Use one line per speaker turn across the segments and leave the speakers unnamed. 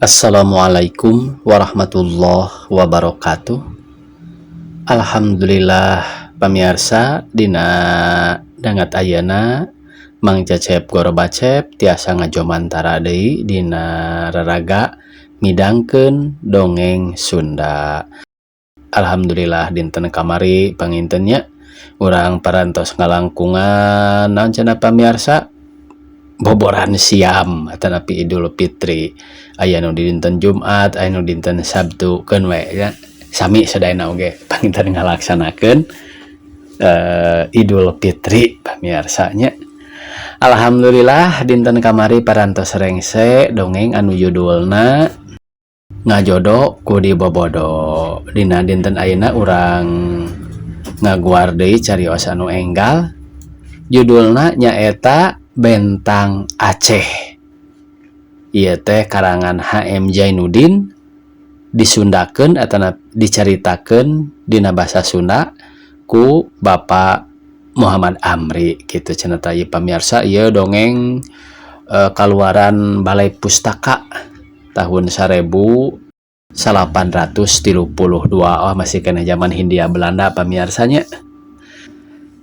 Assalamualaikum warahmatullahi wabarakatuh. Alhamdulillah pamirsa dina dangat ayeuna Mang Cecep Gorobacep tiasa ngajomantara deui dina raraga midangkeun dongeng Sunda. Alhamdulillah dinten kamari pangintennya urang parantos ngalangkungan naon cenah pamirsa boboran siam atanapi Idul Fitri. Aya nu dinten Jumat, aya nu dinten Sabtu keun we nya. Sami sadayana oge panginten ngalaksanakeun Idul Fitri pamirsa nya. Alhamdulillah dinten kamari parantos rengse dongeng anu judulna Ngajodo ku di Bobodo. Dina dinten ayeuna urang ngaguar deui carios anu enggal. Judulna nyaeta Bentang Aceh. Ieu teh karangan H.M. Jainuddin, disundakeun atau dicaritakeun dina basa Sunda ku Bapak Muhammad Amri gitu cenah tah ieu pamirsa. Ieu dongeng kaluaran Balai Pustaka tahun 1832. Masih kena zaman Hindia Belanda pamirsanya.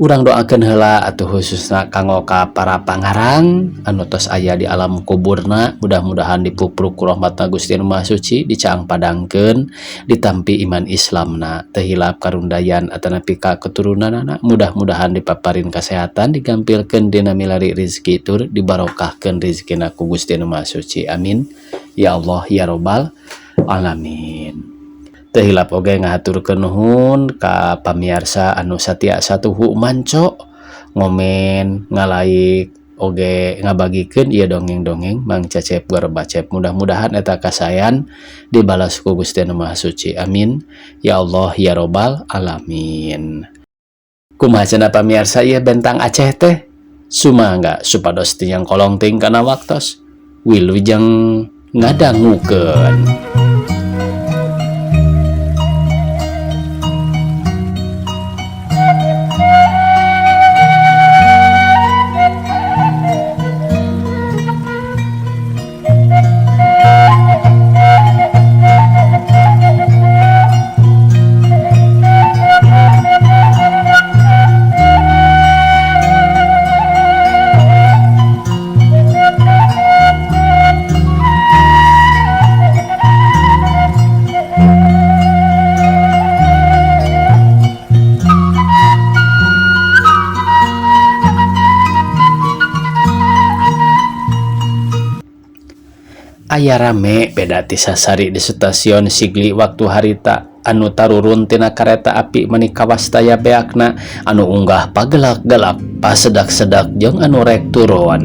Urang doakeun heula atuh khususna kanggo ka para pangarang anu tos aya di alam kuburna, mudah-mudahan dipupruk ku rahmatna Gusti Anu Maha Suci, dicaang padangkeun, ditampi iman Islamna, teu hilap karundayan atanapi ka keturunanna, mudah-mudahan dipaparin kasehatan, digampilkeun dina milari rezeki tur dibarokahkeun rezekina ku Gusti Anu Maha Suci. Amin ya Allah ya Rabbal alamin. Teu hilap oge ngahaturkeun nuhun ka pamirsa anu satia satuhu manco ngomen ngalaik oge ngabagikeun ieu dongeng-dongeng Mang Cecep Gorobacep. Mudah-mudahan eta kasayan dibalas ku Gusti Anu Maha Suci. Amin ya Allah ya Rabbal alamin. Kumaha cenah pamirsa ieu Bentang Aceh teh? Sumangga supados tiyang kolong ting kana waktos wilujeng ngadangukeun. Aya rame beda ti sasari di stasiun Sigli waktu harita anu tarurun tina kareta api meuni kawastaya beakna anu unggah pagelak-gelak pasedak-sedak jeung anu rek turun.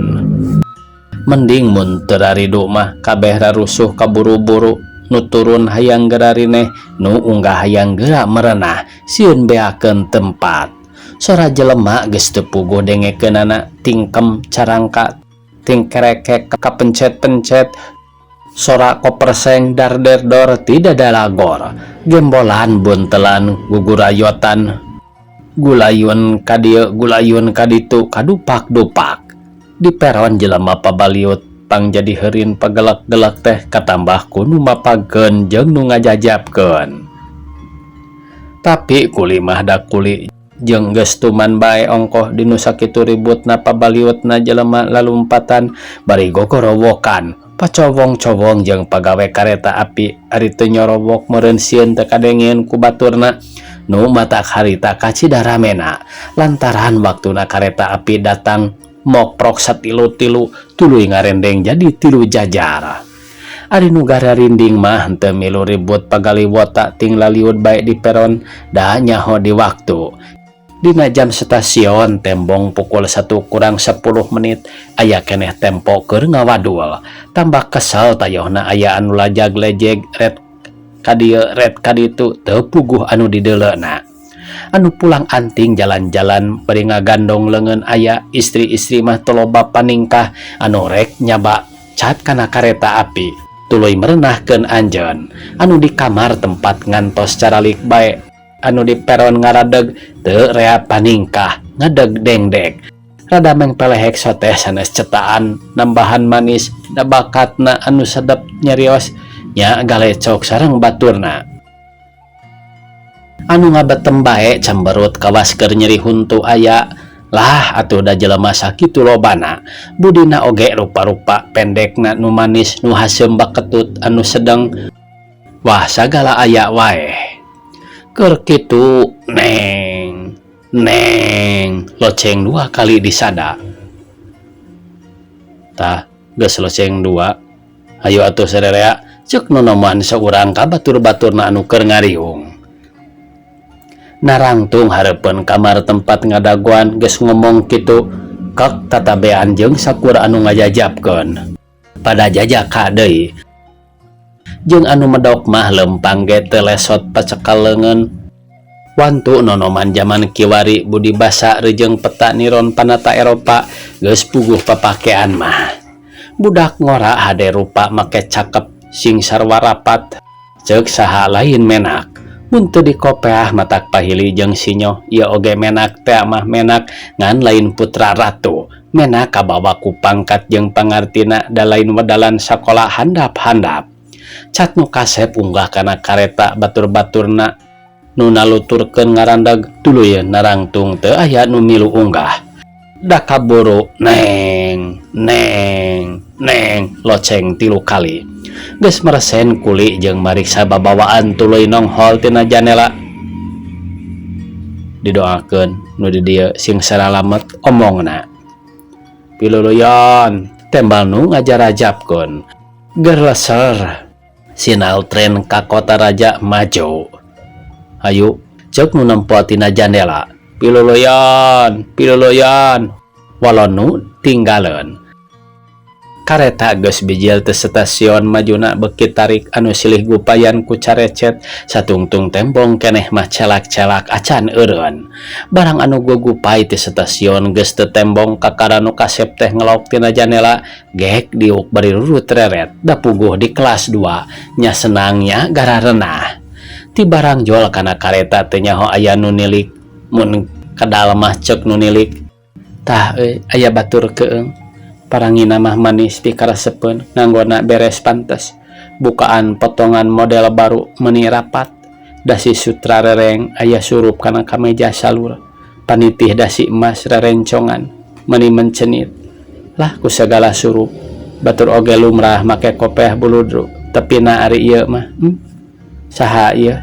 Mending mun teu raridu mah kabeh rarusuh kaburu-buru, nu turun hayang gerarineh, nu unggah hayang geura merenah sieun beakeun tempat. Sora jelema geus teu puguh dengekeunana tingkem carangka ting kerekek kapencet-pencet. Sora koperseng dar-der-dor tidak ada lagor, gembolan buntelan gugurayotan, gulayun kadieu gulayun kaditu kadupak-dupak. Di peron jelema pabaliut pang jadi heurin pagelak-gelak teh katambah ku nu mapageun jeung nu ngajajabkeun. Tapi kuli mah da kuli jeung geus tuman bae ongkoh dinu sakitu ributna pabaliutna jelema lalumpatan bari gogorowokan. Pacowong-cowong jeung pagawe kareta api ari teu nyorobok meureun sieun teu kadengeun ku baturna nu matak harita kacidaramena lantaran waktuna kareta api datang moprok satilu-tilu tuluy ngarendeng jadi tilu jajar. Ari nu gararinding mah henteu milu ribut pagaliwota ting laliud bae di peron da nyaho di waktu. Dina jam stasiun tembong pukul 1:10 menit aya keneh tempo keur ngawadul. Tambah kesal tayohna aya anu lajag-lejeg red kadieu red kaditu teu puguh anu dideleuna. Anu pulang anting jalan-jalan bari ngagandong leungeun aya istri-istri mah teu loba paningkah anu rek nyaba cat kana kareta api. Tuluy merenahkeun anjeun anu di kamar tempat ngantos caralik bae. Anu di peron ngaradeg teu rea paningkah ngadeg dengdeg rada mengpelehek soteh sanes cetaan nambahan manis da bakatna anu sedep nyarios nya galecok sareng baturna. Anu ngabetem bae camberut kawas keur nyeri huntu aya. Lah atuh da jelema sakitu lobana, budina oge rupa-rupa pendekna nu manis nu haseum baketut anu sedeng. Wah sagala aya wae. Keur kitu neng loceng 2 kali disada. Tah geus loceng 2, hayu atuh sarerea ceuk nonoman saurang ka batur-baturna anu keur ngariung. Narangtung hareupeun kamar tempat ngadaguan geus ngomong kitu kek tatabean jeung sakur anu ngajajabkeun. Pada jajaka deui. Jeung anu medok mah lempang ge teu lesot pacekal leungeun. Wantu nonoman zaman kiwari budi basa reujeng peta niron panata Eropa geus puguh papakean mah. Budak ngora hade rupa make cakep sing sarwa rapat ceuk saha lain menak. Mun teu dikopeah matak pahili jeung sinyo ieu oge menak teh mah menak ngan lain putra ratu. Menak kabawa ku pangkat jeung pangartina da lain wedalan sakola handap-handap. Cat nu kasep unggah kana kareta batur-baturna nu naluturkeun ngarandag tuluy narangtung teu aya nu milu unggah. Da kaburu neng loceng 3 kali. Geus meresen kuli jeung mariksa babawaan tuluy nonghol tina janela. Didoakeun nu di dieu sing saralamet omongna. Piluluyon tembal nu ngajarajabkeun. Gerleser sinal tren ka kota raja maju. Hayu ceuk nu nempo tina jandela. Piluluyon walon nu tinggaleun. Kareta geus bijil teu stasiun majuna beuki tarik anu silih gupayan ku carecet satungtung tembong keneh mah celak-celak acan eureun. Barang anu gugupay ti stasiun geus teu tembong kakara nu kasep teh ngelok tina jandela gek diuk bari rurut reret da puguh di kelas 2 nya senangnya gararenah. Ti barang jol kana kareta teu nyaho aya nu nilik. Mun kadal mah ceuk nu nilik. Tah aya batur keung. Parangina mah manis pikaresepeun nganggona beres pantes. Bukaan potongan model baru meuni rapat. Dasi sutra rereng aya surup kana kameja salur. Panitih dasi emas rerencongan meuni mencenit. Lah ku segala surup batur oge lumrah make kopeah buludru. Tepina ari ieu mah saha ieu?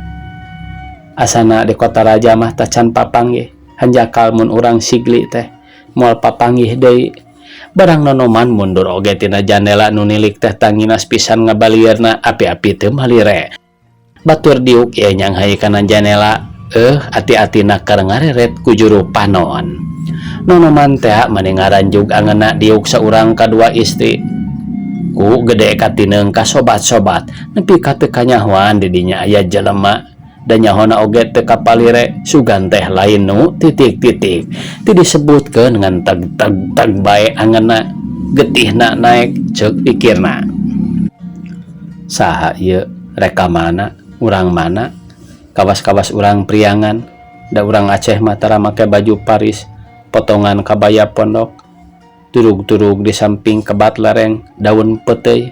Asana di kota raja mah tacan papanggih. Hanjakal mun urang sigli teh moal papanggih deui. Barang nonoman mundur oge tina jandela nu nilik teh tanginas pisan ngabalieurna api-api teu malire. Batur diuk ieu nyanghayi kana jandela, ati-atina keur ngareret ku juru panon. Nonoman teh meuni ngaranjug angeunna diuk saurang kadua istri. Ku gede katineung ka sobat-sobat, nepi ka teu kanyahoan di dinya aya jelema. Dan nyahona oge teu kapalire sugan teh lain nu titik-titik ti disebutkeun ngan tag bae angeunna getihna naek ceuk pikirna. Saha ieu reka mana urang mana kawas-kawas urang priangan da urang Aceh mah tara make baju Paris potongan kabaya pondok turug-turug di samping kebat lereng daun peuteuy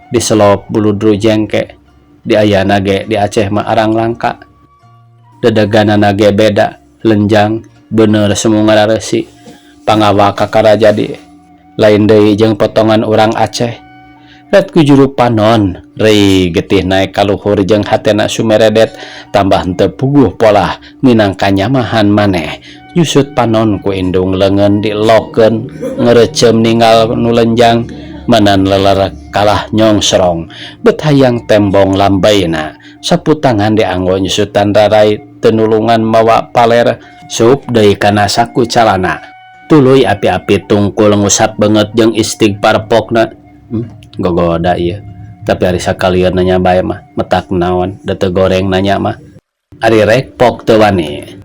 diselop buludru jengke. Di ayana ge di Aceh mah arang langka. Dedeganana ge beda, lenjang, bener semu ngalareusi. Pangawa kakara jadi lain deui jeung potongan urang Aceh. Ret ku juru panon, rei getih naik kaluhur jeung hatena sumeredet tambah henteu puguh polah minangka nyamahan maneh. Nyusut panon ku indung leungeun dilokkeun ngeureeceum ninggal nu lenjang. Manan leler kalah nyongsrong bet hayang tembong lambaina saputangan dianggo nyusutan rarai tenulungan mawa paler sup deui kana saku calana tuluy api-api tungkul ngusap banget jeung istighfar pokna. Gogoda ieu tapi ari sakalieur nanya bae mah metak naon da teu goreng nanya mah ari rek pok teu wani.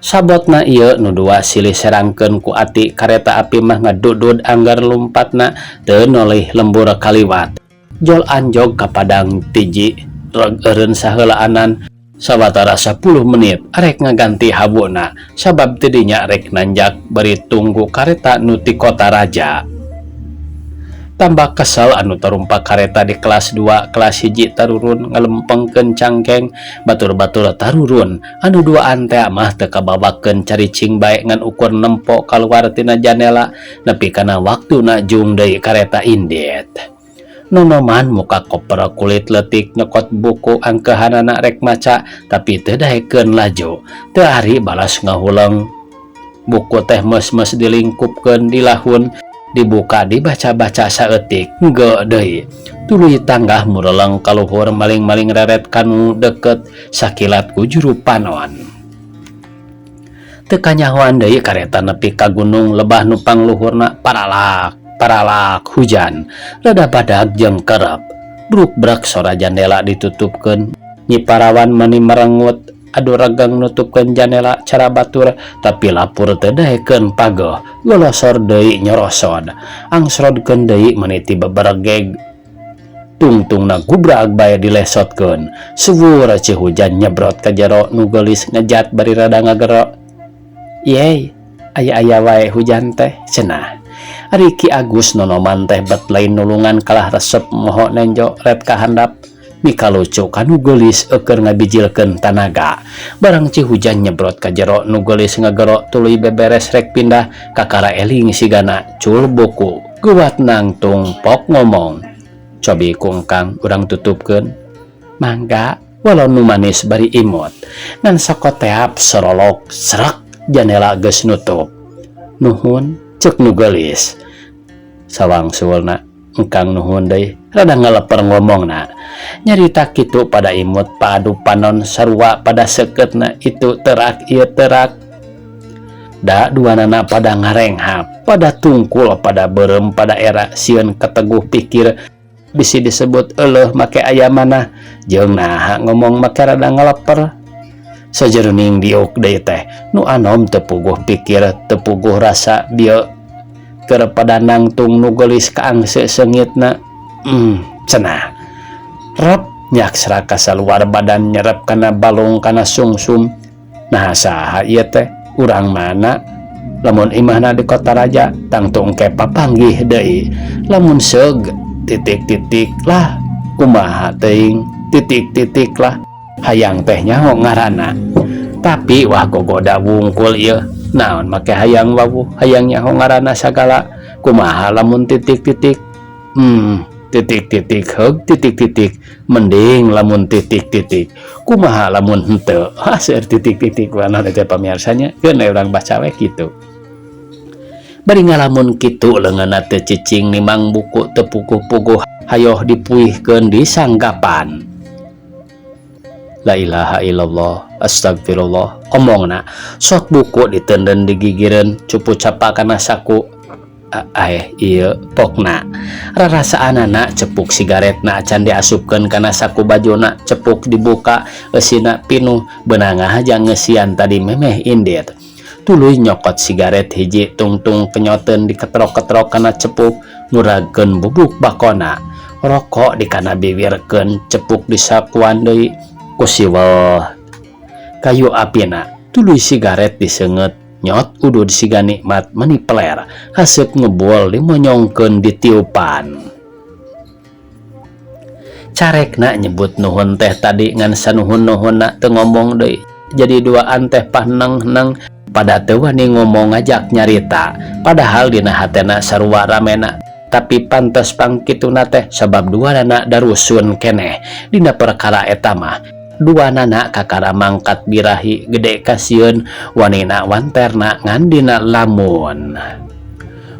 Sabotna ieu nu dua silih serangkeun ku ati kareta api mah ngadudud anggar lumpatna teu nolih lembur kaliwat. Jol anjog ka padang tiji reg eureun saheulaanan sawatara 10 menit arek ngaganti habuna sabab teu dinya rek nanjak bari tunggu kareta nu ti kota raja. tambah kesel anu terumpak kareta di kelas 2 kelas hiji tarurun ngelempengkeun cangkeng batur-batur tarurun anu duaan teh mah teu kabawakeun caricing bae ngan ukur nempo kaluar tina janela nepi kana waktuna jung deui kareta indet. Nonoman muka koper kulit letik nyokot buku angkehanana rek maca tapi teu daekeun laju teu ari balas ngahuleng buku teh mes-mes dilingkupkeun di lahun dibuka dibaca-baca saeutik henteu deui tuluy tanggah mureleng kaluhur maling-maling reret kanu deket sakilat ku juru panon. Teu kanyahoan deui kareta nepi ka gunung lebah nu pangluhurna paralak hujan rada badag jeung kerep bruk-brak sora jandela ditutupkeun Nyi Parawan meuni merengut adu regang nutupkeun jandela cara batur tapi lapur teu daekeun pageuh golosor deui nyorosod angsrodkeun deui meniti bebergeg tungtungna gubrag bae dilesotkeun suwur cihujan nyebrot ka jero nu geulis ngejat bari rada ngagero. Yey aya-aya wae hujan teh cenah ari Ki Agus Nonoman teh bet lain nulungan kalah resep moho nenjo ret kahandap mika lucu kanu geulis eukeur ngabijilkeun tanaga barang cihujan nyebrot ka jero nu geulis ngagero tuluy beberes rek pindah ka kara eling sigana cul buku guat nangtung pok ngomong cobi kungkang urang tutupkeun mangga walau nu manis bari imut ngan sakoteap sorolok srek jandela geus nutup nuhun cek nu geulis sawangsulna engkang nuhun deui rada ngaleper ngomongna nyarita kitu pada imut padu panon sarua pada sekeutna itu terak ieu terak da duanana pada ngarenghap pada tungkul pada beureum pada era sieun keteguh pikir bisi disebut euleuh make aya manah jeung naha ngomong make rada ngaleper sajeuning diuk deui teh nu anom teu puguh pikir teu puguh rasa bieu keur pada nangtung nu geulis kaangse seungitna cenah rep nyak seraka saluar badan nyerep kana balung kana sungsum nah saha ieu teh urang mana lamun imahna di kota raja tangtung ke papanggih deui lamun seug titik-titik lah kumaha teuing titik-titik lah hayang teh nyaho ngaranna tapi wah gogoda wungkul ieu naon make hayang wawuh hayang nyaho ngaranna sagala kumaha lamun titik-titik titik-titik heug titik-titik mending lamun titik-titik kumaha lamun henteu hasil titik-titik wana teh pamiarsanya keun urang baca we kitu bari ngalamun kitu leungeunna teu cicing nimang buku teu puguh-puguh hayoh dipuihkeun di sanggapan. La ilaha illallah astagfirullah omongna sok buku ditenden digigireun cupu capa kana saku ieu pokna rarasaanana cepuk sigaretna acan diasupkeun kana saku bajuna cepuk dibuka eusina pinuh beunangah jang ngeusian tadi memeh indet tuluy nyokot sigaret hiji tungtung penyoteun diketrok-ketrok kana cepuk nguragkeun bubuk bakona rokok dikana biwirkeun cepuk disapuan deui ku siweuh kayu apina tuluy sigaret diseungeut nyot udud siga nikmat meni peler haseup ngebol dimonyongkeun di tiupan carekna nyebut nuhun teh tadi ngan sanuhun-nuhunna teu ngomong deui jadi duaan teh pahneng-neng pada teu wani ngomong ngajak nyarita padahal dina hatena sarua ramena tapi pantes pangkituna teh sabab duanana darusun keneh dina perkara eta mah duanana kakara mangkat birahi gede kasieun wanina wanterna ngan dina lamun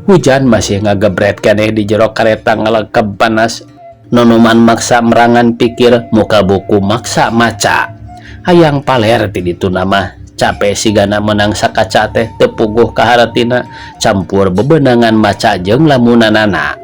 hujan masih ngagebret keneh di jero kareta ngalekeb panas Nonoman maksa merangan pikir muka buku maksa maca hayang paler ti ditu nama capek sigana menang sakaca teh teu puguh kaharatina campur bebenangan maca jeung lamunanana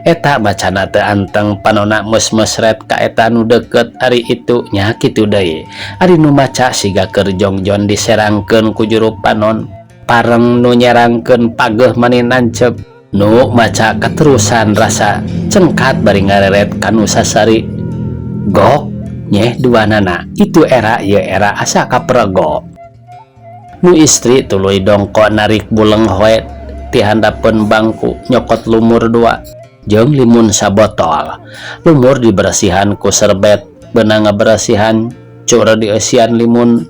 eta bacana teu anteng panona mes-mesret ka eta nu deket ari itu nya kitu deui ari nu maca siga keur jongjon diserangkeun ku juru panon pareng nu nyerangkeun pageuh mani nancep nu maca keterusan rasa cengkat bari ngareret kanu sasari gok nyeh duanana itu era ieu era asa kaprego nu istri tuluy dongko narik buleng hoe ti handapeun bangku nyokot lumur dua jeung limun sabotol. Lumur diberasihan ku serbet benang berasihan cura dieusian limun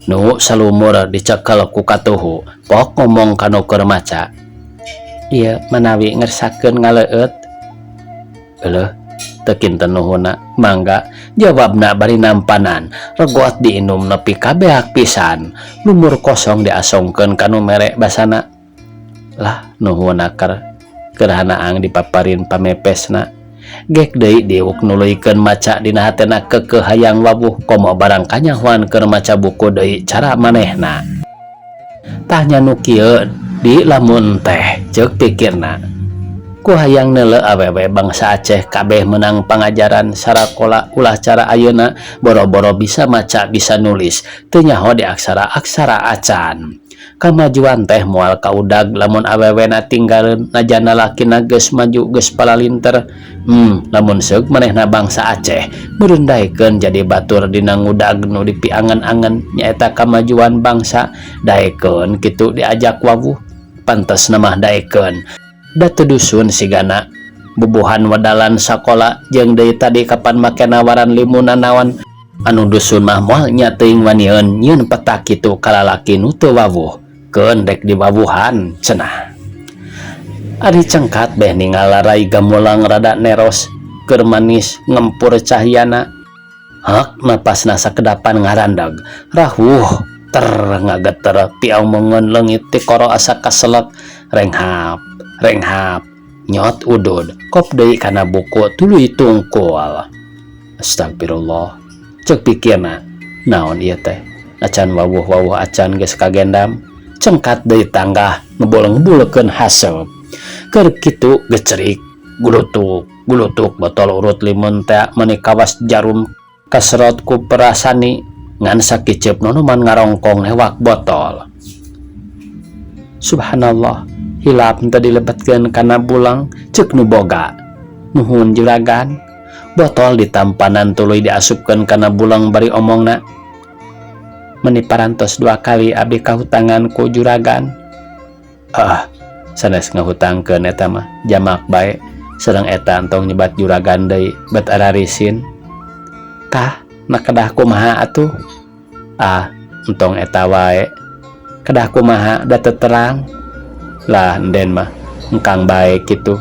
nu salumur dicekel ku katuhu. Pok ngomong kanu keur maca, ieu manawi ngersakeun ngaleueut. Eueuh teu kinten nuhunna. Mangga, jawabna bari nampanan. Regot diinum nepi ka beak pisan. Lumur kosong diasongkeun kanu mere basana. Lah nuhunna keur hanaang dipaparin pamepesna. Gek deui diuk nuluykeun maca dina hatena keukeuh hayang wawuh komo barang kanyahoan keur maca buku deui cara manehna. Tah nya nu kieu di lamun teh ceuk pikirna. Ku hayang neuleuh awewe bangsa Aceh kabeh menang pangajaran sarakola ulah cara ayeuna boro-boro bisa maca bisa nulis teu nyaho di aksara-aksara acan. Kamajuan teh moal kaudag lamun awewena tinggalin najana lakina geus maju geus palalinter. Lamun seuk manehna bangsa Aceh merendaikeun jadi batur dina ngudag nu dipiangan-angan nyaeta kamajuan bangsa. Daekeun kitu diajak wawuh pantes namah daekeun. Da teu dusun sigana bubuhan wadalan sakola jeung deui tadi kapan make nawaran limunan naon. Anu dusun mah moal nya teuing wanieun nyieun peta kitu ka lalaki nu teu wawuh. Keun rek diwawuhan cenah. Ari cengkat beh ningal rai gamulang rada neros keur manis ngempur cahyana. Hak napasna sakedapan ngarandag. Rahuh ngageter piau mengeun leungit ti koro asa kaselek. Renghap nyot udud kop deui kana buku tuluy tungkul. Astagfirullah ceuk pikirna, naon ieu teh acan wawuh-wawuh acan geus kagendam. Cengkat deui tanggah ngebul-ngebulkeun haseup. Keur kitu gecerik gulutuk botol urut limun teh meuni kawas jarum kaserot ku perasani ngan sakiceup nonoman ngarongkong lewak botol. Subhanallah, hilap teu dilebetkeun kana bulang ceuk nu boga. Nuhun juragan. Botol ditampanan tuluy diasupkeun kana bulang bari omongna, meni parantos 2 kali abdi kahutangan ku juragan. Sanes ngahutangkeun eta mah jamak bae sareng eta entong nyebat juragan deui bet ararisin. Tah na kedah kumaha atuh? Entong eta wae. Kedah kumaha da teu terang. Lah enden mah engkang bae kitu.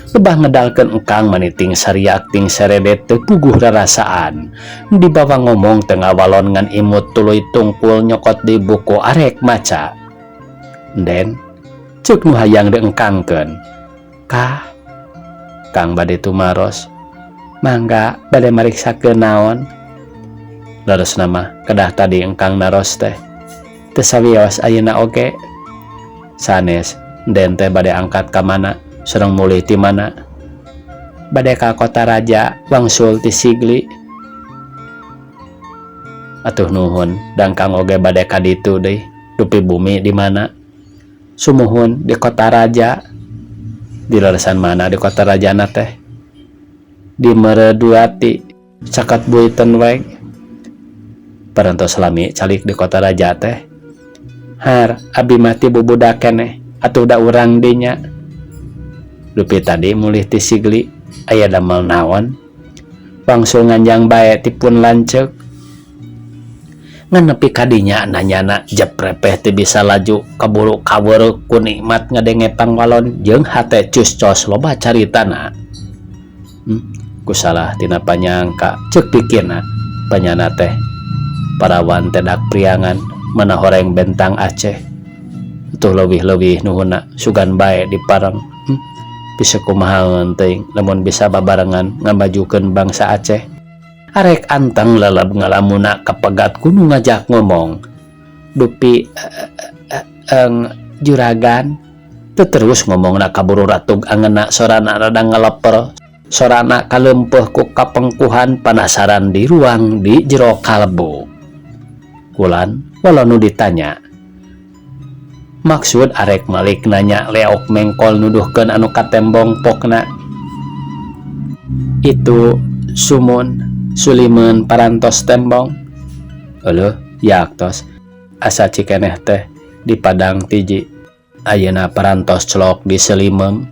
Lebah ngedalkeun engkang maniting sariak ting seredet teu puguh rarasaan. Dibawa ngomong tengah walon ngan imut tuluy tungkul nyokot di buku arek maca. Den ceuk nu hayang diengkangkeun. Kang bade tumaros. Mangga bade mariksakeun naon? Leresna mah kedah tadi engkang naros teh teu sawios ayeuna oge. Sanes den teh bade angkat ka mana? Sereng mulih ti mana? Bade ka Kota Raja wangsul ti Sigli. Atuh nuhun, dangkang oge bade ka ditu deui. Dupi bumi di mana? Sumuhun di Kota Raja. Di leresan mana di Kota Rajana teh? Di Mereduati, cakat buiten wae. Parantos lami calik di Kota Raja teh. Har, abi mati bubudak keneh, atuh da urang dinya. Dupi tadi mulih ti Sigli aya damel naon? Wangsul nganjang bae tipun lanceuk. Ngan nepi kadinya nanyana jeprepeh teu bisa laju kaburu kaweureuh ku nikmat ngadenge pangwalon jeung hate cus-cos loba caritana. Kusalah tina panyangka ceuk pikirna. Panyana teh parawan tedak priangan mana horeng bentang Aceh. Tuh leuwih-leuwih nuhunna sugan bae dipareng. Bisa kumaha teuing lamun bisa babarengan ngamajukeun bangsa Aceh. Arek anteng leleb ngalamuna kapegat kudu ngajak ngomong. Dupi juragan teu terus ngomongna kaburu ratug angeuna sorana rada ngaleper. Sorana kaleumpeuh ku kapengkuhan panasaran di ruang di jero kalbu. Kulan walau nu ditanya. Maksud arek malik nanya leok mengkol nuduhkeun anu katembong pokna. Itu sulimun parantos tembong. Eueuh yaktos asa cikeneh teh di padang tiji. Ayeuna parantos celok di selimem.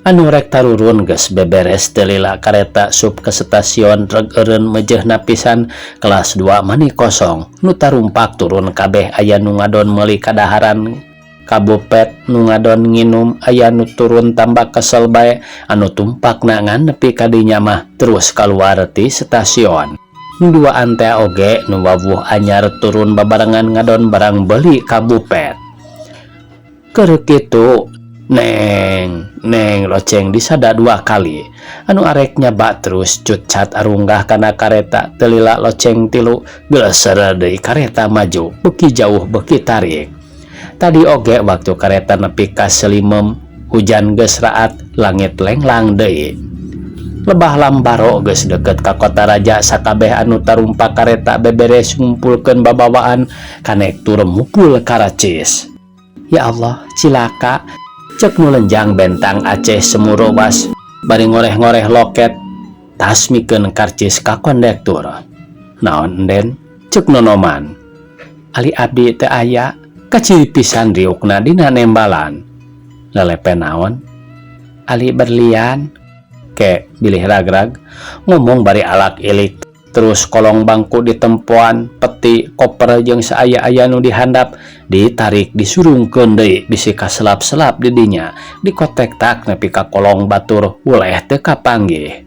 anu rek tarurun geus beberes teu lila kareta sup ke stasiun reg eureun mejehna pisan kelas 2 mani kosong nu tarumpak turun kabeh aya nu ngadon meuli kadaharan kabupet nu ngadon nginum aya nu turun tambah kesel bae anu tumpakna ngan nepi ka dinya mah terus kaluar ti stasiun. Nu duaan teh oge nu wawuh anyar turun babarengan ngadon barang beuli kabupet. Keur kitu Neng loceng disada 2 kali anu arek nyaba terus cut arunggah kana kareta teu lila loceng 3 geus deui kareta maju beuki jauh beuki tarik. Tadi oge waktu kareta nepi ka Selimem hujan geus raat langit lenglang deui. Lebah Lambaro geus deket ka kota raja sakabeh anu tarumpak kareta beberes ngumpulkeun babawaan kanek tur mupul karacis. Ya Allah cilaka cek nu lenjang bentang Aceh Semurowas bari ngoreh-ngoreh loket tas mikeun karcis ka kondektur. Naon den cek nonoman ali abdi teu aya kaciri pisan riukna dina nembalan. Lelepe naon ali berlian ke bilih ragrag ngomong bari alak ilik terus kolong bangku ditempoan peti koper jeung saaya-aya nu dihandap ditarik disurungkeun deui bisi kaselap-selap di dinya dikotek-tak nepi ka kolong batur uleh teu kapanggih.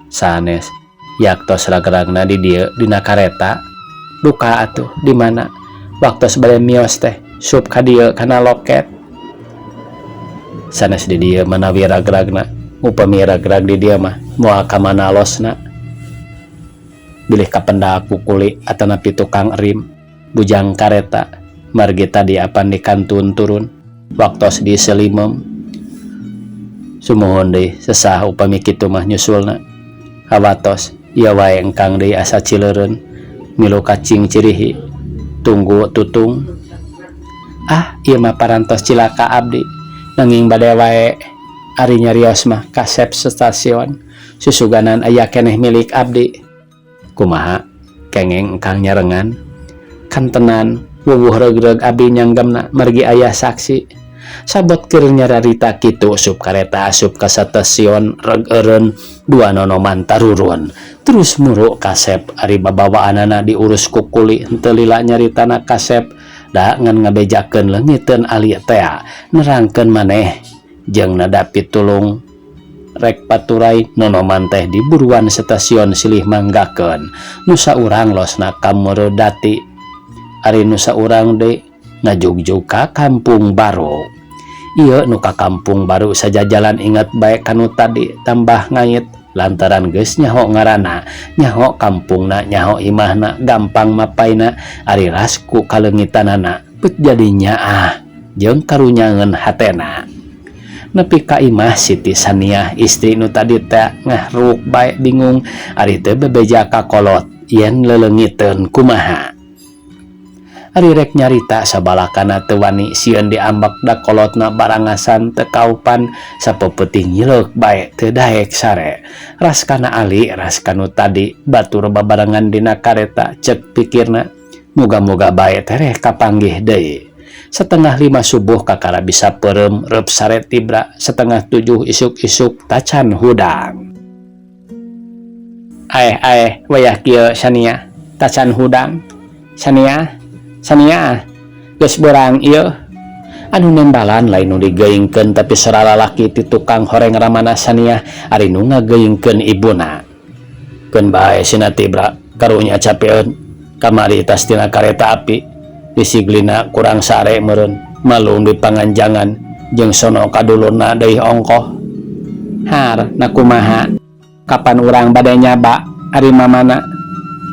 Sanes yaktos ragragna di dieu dina kareta duka atuh di mana waktos bade mios teh sup ka dieu kana loket. Sanes di dieu manawi ragragna upami ragrag di dieu mah moal ka mana losna bilih ka pendak kukuli atanapi tukang erim bujang kareta margi tadi apan di kantun turun waktos di Selimem sumuhun deui sesah upami kitu mah nyusulna hawatos ieu wae engkang deui asa cileureun milu kacing cirihi tunggu tutung ieu mah parantos cilaka abdi nanging bade wae ari nyarios mah kasep stasiun susuganan aya keneh milik abdi. Kumaha kengeng engkang nyarengan kan tenan wuwuh regreg abdi nyanggemna margi aya saksi sabot keur nyararita kitu sup kareta asup ka stasiun reg eureun 2 nonoman tarurun terus muru kasep ari babawaanana diurus ku kuli henteu lila nyaritana kasep da ngan ngabejakeun leungiteun ali tea nerangkeun maneh jeung nada pitulung rek paturai nonoman teh di buruan stasiun silih manggakeun nu saurang losna ka Meurdati ari nu saurang deui ngajugjug ka Kampung Baru. Ieu nu ka Kampung Baru sajajalan inget bae kanu tadi tambah ngait lantaran geus nyaho ngaranna nyaho kampungna nyaho imahna gampang mapaina ari rasku kaleungitanana bet jadinya jeung karunyangeun hatena. Nepi ka imah Siti Saniah istri nu tadi teh ngahruk bae bingung ari teu bebeja ka kolot yen leleungiteun kumaha. Ari rek nyarita sabalakana teu wani sieun diambak da kolotna barangasan teu kaupan sapeupeting nyileuk bae teu daek sare. Ras kana ali ras kanu tadi batur babarengan dina kareta cek pikirna muga-muga bae tereh kapanggih deui. 6:30 subuh kakara bisa perem reup sare tibra 6:30 isuk-isuk tacan hudang. Aeh wayah kieu Sania tacan hudang. Sania geus beurang ieu anu nembalan lain nu digeuingkeun tapi sora lalaki ti tukang horeng ramana Sania ari nu ngageuingkeun ibuna. Keun bae sina tibra karunya capeun kamari tas tina kareta api disiglina kurang sare meureun malung di panganjangan jeung sono kadulurna deui ongkoh. Har na kumaha kapan urang bade nyaba ari mamana?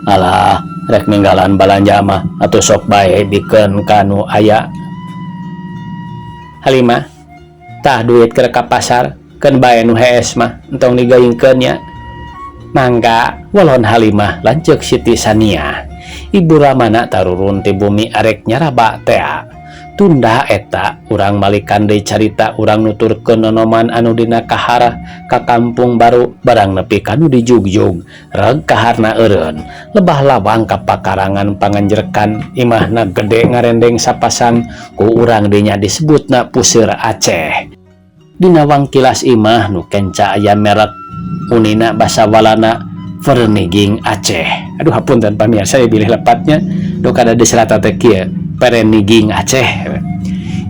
Alah rek ninggalan balanja mah atuh sok bae bikeun kanu aya. Halimah tah duit keur ka pasar keun bae nu hees mah entong digeuingkeun nya. Mangga walon Halimah lanceuk Siti Saniah. Ibu ramana tarurun ti bumi arek nyaraba tea. Tunda eta urang malikan deui carita urang nuturkeun nonoman anu dina kahar ka Kampung Baru barang nepi kanu dijugjug reg kaharna eureun lebah lawang ka pakarangan panganjerkan imahna gede ngarendeng sapasang ku urang dinya disebutna Puseur Aceh. Dinawang kilas imah nu kenca aya merek unina basa walana Verniging Aceh. Aduh hapunten pamirsa saya bilih lepatnya do kada diserata teh kieu Verniging Aceh.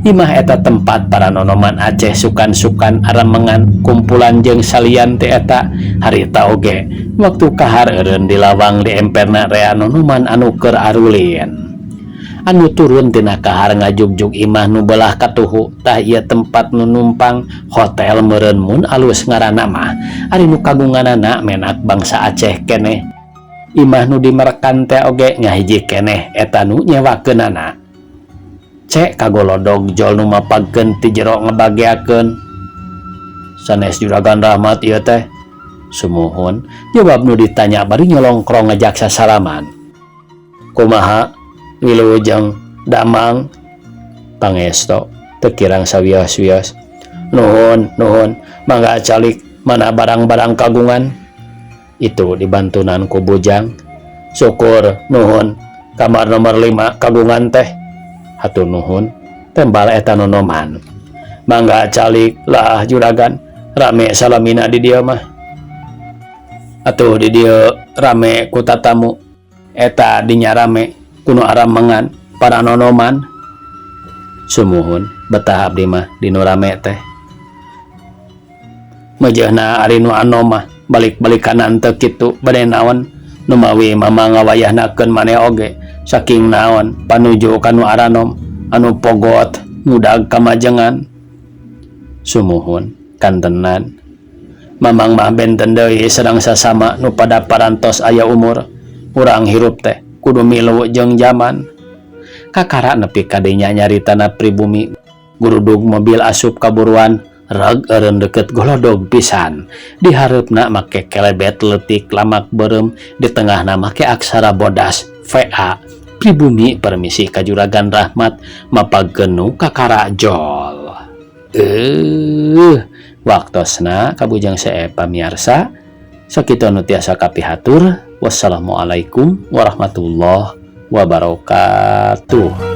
Imah eta tempat para nonoman Aceh sukan-sukan aramengan kumpulan jeung salian teh eta harita oge waktu kahar eureun di lawang di emperna rea nonoman anu keur arulin. Anu turun tina kahar ngajugjug imah nu belah katuhu tah ieu tempat nu numpang hotel meureun mun alus ngaranna mah ari nu kagunganana menak bangsa Aceh keneh. Imah nu dimerekan teh oge ngahiji keneh eta nu nyewakeunana. Cek kagolodog jol nu mapagkeun ti jero ngabageakeun. Sanes Juragan Rahmat ieu teh. Sumuhun, jawab nu ditanya bari nyolongkrong ngajak sasalaman. Kumaha? Wilujeng damang pangesto teu kirang sawios-wios. Nuhun, mangga calik mana barang-barang kagungan. Itu dibantunan ku bujang. Syukur, nuhun. Kamar nomor 5 kagungan teh. Hatur nuhun, tembal eta nonoman. Mangga calik lah juragan, rame salamina di dieu mah. Atuh di dieu rame ku tatamu. Eta dinya rame kuno aramengan para nonoman. Sumuhun, betah abdi mah dinu rame teh. Mejeuna ari nu anom mah balik-balikanan teu kitu bade naon nu mawi mama ngawayahnakeun maneh oge saking naon panuju kanu aranom anu pogot ngudag kamajengan. Sumuhun, kantenan mamang mah benten deui sedang sasama nu pada parantos aya umur urang hirup teh kudu milu jeung zaman. Kakara nepi kadinya nyaritana pribumi gurudug mobil asup kaburuan reg eureun deukeut golodog pisan. Di hareupna make kelebet leutik lamak beureum, di tengahna make aksara bodas VA. Pribumi permisi ka Juragan Rahmat mapagkeun nu kakara jol. Waktosna kabujang sae pamirsa sakitu nu tiasa kapihatur. Wassalamualaikum warahmatullahi wabarakatuh.